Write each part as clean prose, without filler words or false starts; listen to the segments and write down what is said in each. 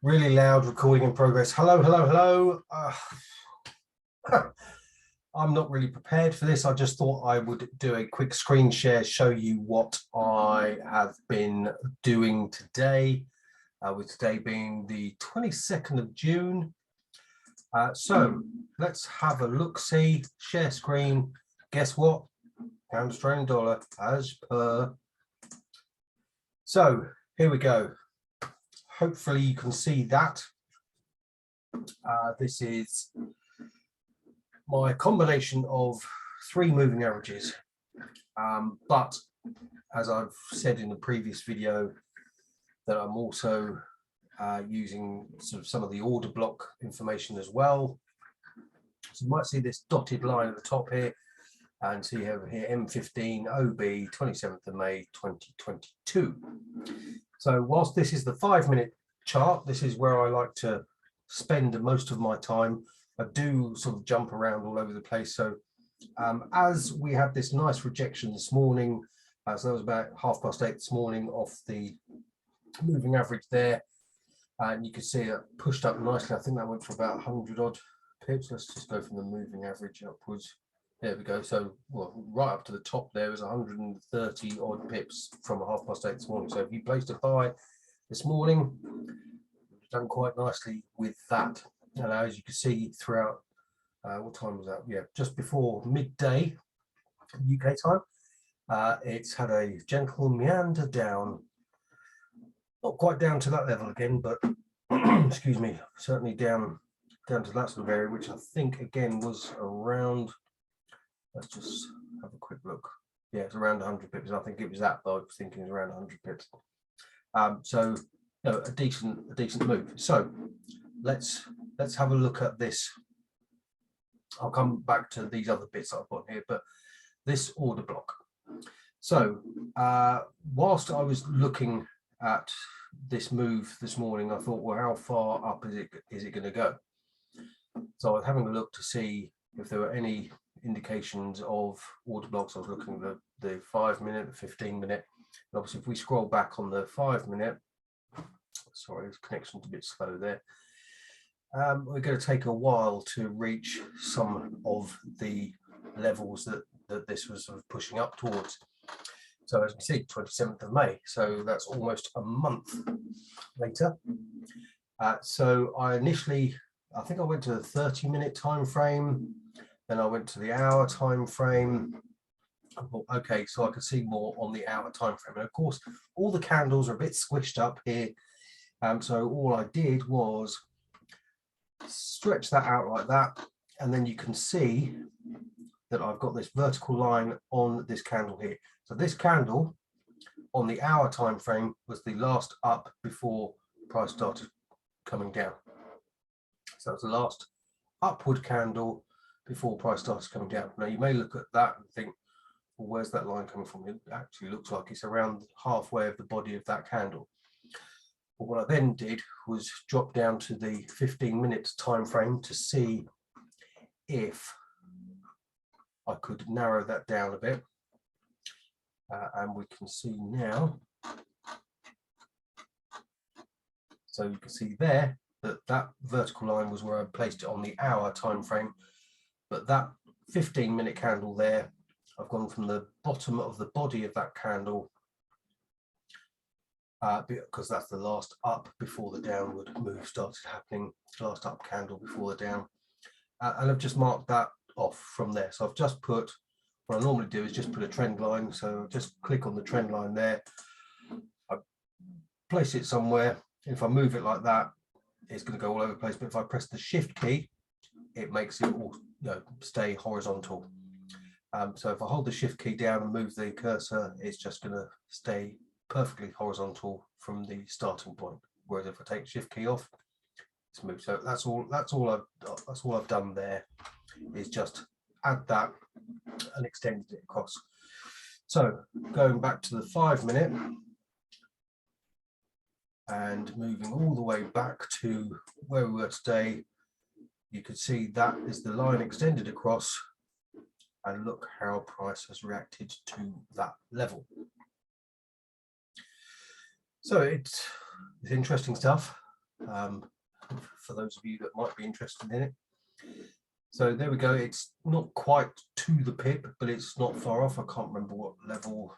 Really loud recording in progress. Hello, hello, hello. I'm not really prepared for this. I just thought I would do a quick screen share, show you what I have been doing today, with today being the 22nd of June. So let's have a look-see, share screen. Guess what? Pound Australian dollar as per. So here we go. Hopefully you can see that. This is my combination of three moving averages. But as I've said in the previous video, that I'm also using sort of some of the order block information as well. So you might see this dotted line at the top here, and see over here M15 OB 27th of May 2022. So whilst this is the 5-minute chart, this is where I like to spend most of my time. I do sort of jump around all over the place. So as we had this nice rejection this morning, so that was about 8:30 this morning off the moving average there, and you can see it pushed up nicely. I think that went for about 100 odd pips. Let's just go from the moving average upwards. There we go. So well, right up to the top there was 130 odd pips from 8:30 this morning. So if you placed a buy this morning, you've done quite nicely with that. And as you can see throughout, what time was that? Yeah, just before midday UK time, it's had a gentle meander down. Not quite down to that level again, but excuse me, certainly down to that sort of area, which I think again was around. Let's just have a quick look. Yeah, it's around 100 pips. I think it was that, though. I was thinking it was around 100 pips. So, no, a decent move. So, let's have a look at this. I'll come back to these other bits I've got here, but this order block. So, whilst I was looking at this move this morning, I thought, well, how far up is it going to go? So, I was having a look to see if there were any indications of order blocks. I was looking at the 5-minute, the 15-minute. And obviously, if we scroll back on the 5-minute, sorry, the connection's a bit slow there. We're going to take a while to reach some of the levels that this was sort of pushing up towards. So as you see, 27th of May. So that's almost a month later. So I think I went to the 30-minute time frame. Then I went to the hour time frame. I thought, okay, so I could see more on the hour time frame. And of course, all the candles are a bit squished up here. So all I did was stretch that out like that. And then you can see that I've got this vertical line on this candle here. So this candle on the hour time frame was the last up before price started coming down. So it's the last upward candle before price starts coming down. Now you may look at that and think, well, where's that line coming from? It actually looks like it's around halfway of the body of that candle. But what I then did was drop down to the 15-minute time frame to see if I could narrow that down a bit. And we can see now. So you can see there that vertical line was where I placed it on the hour time frame. But that 15-minute candle there, I've gone from the bottom of the body of that candle, because that's the last up before the downward move started happening, last up candle before the down. And I've just marked that off from there. So I've just put, what I normally do is just put a trend line. So just click on the trend line there. I place it somewhere. If I move it like that, it's going to go all over the place. But if I press the shift key, it makes it all stay horizontal. So if I hold the shift key down and move the cursor, it's just going to stay perfectly horizontal from the starting point. Whereas if I take the shift key off, it's moved. So that's all I've done there, is just add that and extended it across. So going back to the 5-minute and moving all the way back to where we were today, you could see that is the line extended across, and look how price has reacted to that level. So it's interesting stuff. for those of you that might be interested in it. So there we go. It's not quite to the pip, but it's not far off. I can't remember what level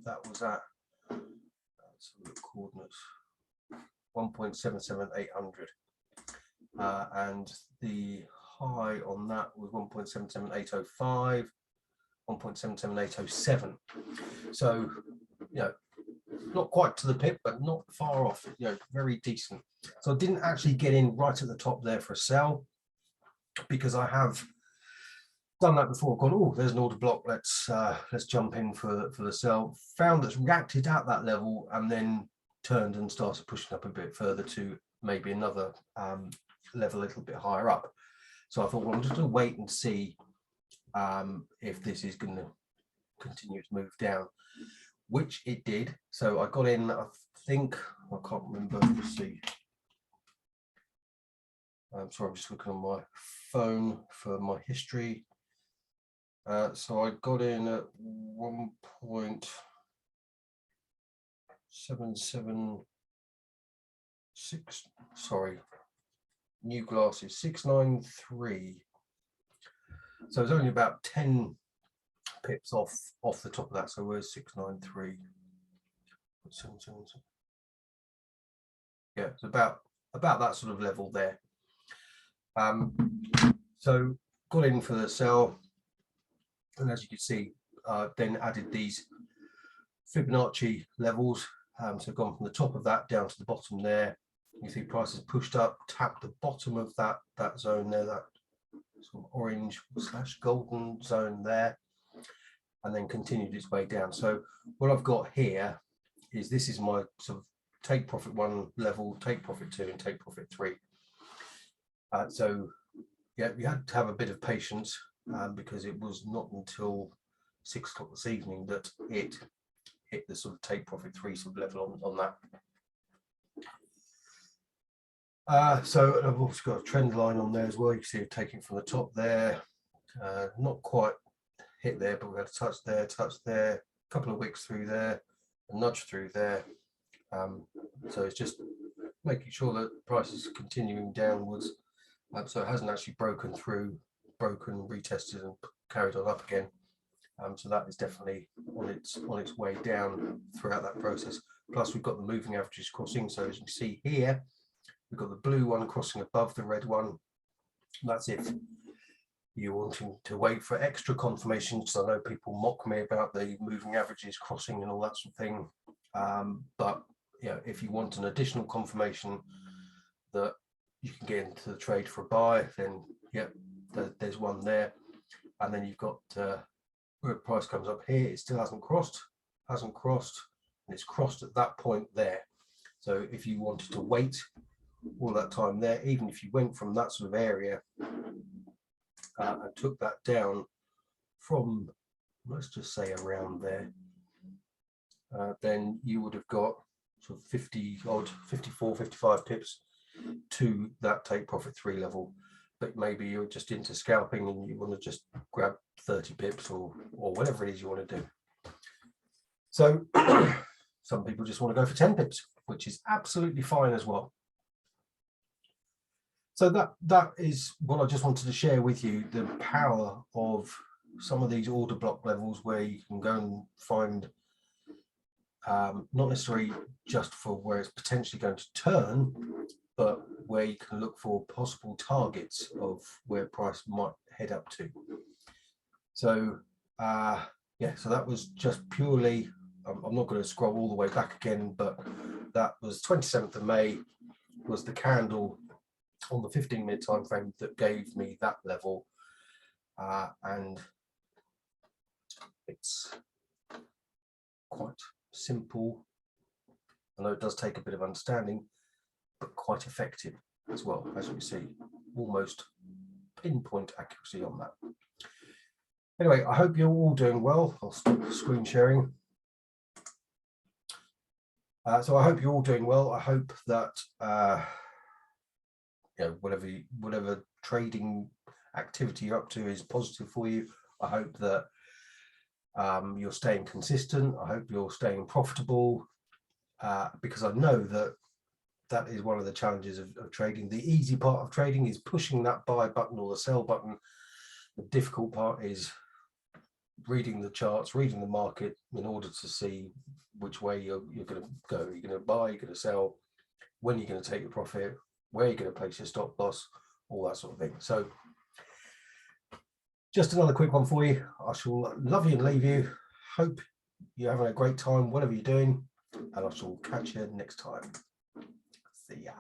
that was at. Let's look at coordinates. 1.77800, and the high on that was 1.77805, 1.77807. So, you know, not quite to the pip, but not far off. You know, very decent. So I didn't actually get in right at the top there for a sell, because I have done that before. I've gone, oh, there's an order block. Let's jump in for the sell. Found that's reacted at that level and then turned and started pushing up a bit further to maybe another level a little bit higher up. So I thought, well, I'm just going to wait and see if this is going to continue to move down, which it did. So I got in, I think, I can't remember, let's see. I'm sorry, I'm just looking on my phone for my history. So I got in at 1.776, sorry, new glasses, 693. So it's only about 10 pips off the top of that. So where's 693? Yeah, it's about that sort of level there. So got in for the sell, and as you can see, then added these Fibonacci levels. So gone from the top of that down to the bottom there. You see prices pushed up, tapped the bottom of that zone there, that sort of orange / golden zone there, and then continued its way down. So what I've got here is, this is my sort of take profit 1 level, take profit 2, and take profit 3. So yeah, you had to have a bit of patience, because it was not until 6 o'clock this evening that it hit the sort of take profit 3 sort of level on that. So I've also got a trend line on there as well. You can see it taking from the top there, not quite hit there, but we had a touch there, a couple of wicks through there, a nudge through there. So it's just making sure that the price is continuing downwards. So it hasn't actually broken through, retested and carried on up again. So that is definitely on its way down throughout that process. Plus we've got the moving averages crossing. So as you can see here, we've got the blue one crossing above the red one. That's if you're wanting to wait for extra confirmation. So I know people mock me about the moving averages crossing and all that sort of thing. But yeah, if you want an additional confirmation that you can get into the trade for a buy, then yeah, there's one there. And then you've got where the price comes up here, it still hasn't crossed, and it's crossed at that point there. So if you wanted to wait all that time there, even if you went from that sort of area and took that down from, let's just say around there, then you would have got sort of 50 odd, 54, 55 pips to that take profit 3 level. But maybe you're just into scalping and you want to just grab 30 pips or whatever it is you want to do. So some people just want to go for 10 pips, which is absolutely fine as well. So that is what I just wanted to share with you, the power of some of these order block levels where you can go and find, not necessarily just for where it's potentially going to turn, but where you can look for possible targets of where price might head up to. So yeah, so that was just purely, I'm not going to scroll all the way back again, but that was 27th of May was the candle on the 15-minute time frame that gave me that level, and it's quite simple. I know it does take a bit of understanding, but quite effective as well, as you see, almost pinpoint accuracy on that. Anyway, I hope you're all doing well. I'll stop screen sharing. So I hope you're all doing well. I hope that you know, whatever trading activity you're up to is positive for you. I hope that you're staying consistent. I hope you're staying profitable, because I know that that is one of the challenges of trading. The easy part of trading is pushing that buy button or the sell button. The difficult part is reading the charts, reading the market in order to see which way you're going to go. You're going to buy, you're going to sell, when you're going to take your profit, where you're going to place your stop loss, all that sort of thing. So just another quick one for you. I shall love you and leave you. Hope you're having a great time, whatever you're doing, and I shall catch you next time. See ya.